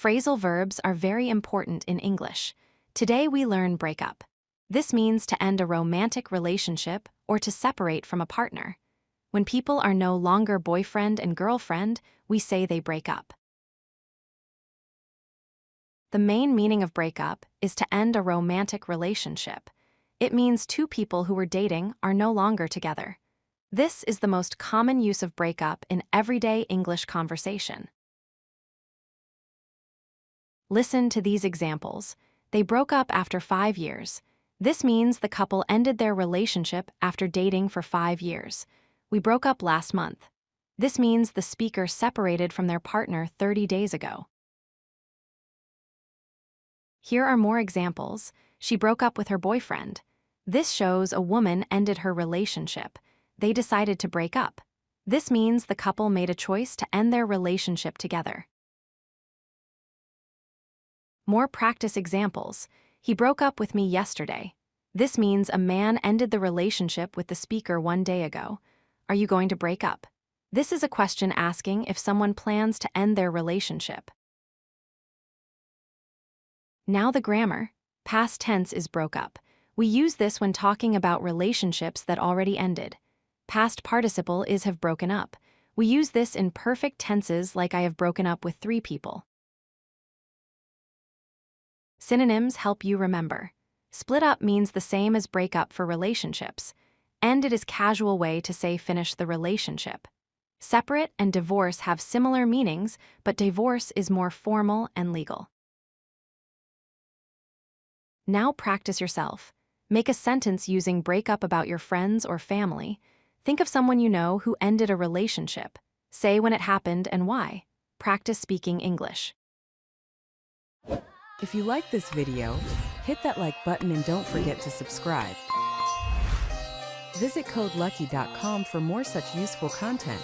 Phrasal verbs are very important in English. Today we learn break up. This means to end a romantic relationship or to separate from a partner. When people are no longer boyfriend and girlfriend, we say they break up. The main meaning of break up is to end a romantic relationship. It means two people who were dating are no longer together. This is the most common use of break up in everyday English conversation. Listen to these examples. They broke up after 5 years. This means the couple ended their relationship after dating for 5 years. We broke up last month. This means the speaker separated from their partner 30 days ago. Here are more examples. She broke up with her boyfriend. This shows a woman ended her relationship. They decided to break up. This means the couple made a choice to end their relationship together. More practice examples. He broke up with me yesterday. This means a man ended the relationship with the speaker 1 day ago. Are you going to break up? This is a question asking if someone plans to end their relationship. Now the grammar. Past tense is broke up. We use this when talking about relationships that already ended. Past participle is have broken up. We use this in perfect tenses like I have broken up with 3 people. Synonyms help you remember. Split up means the same as break up for relationships. End it is casual way to say finish the relationship. Separate and divorce have similar meanings, but divorce is more formal and legal. Now practice yourself. Make a sentence using break up about your friends or family. Think of someone you know who ended a relationship. Say when it happened and why. Practice speaking English. If you like this video, hit that like button and don't forget to subscribe. Visit codelucky.com for more such useful content.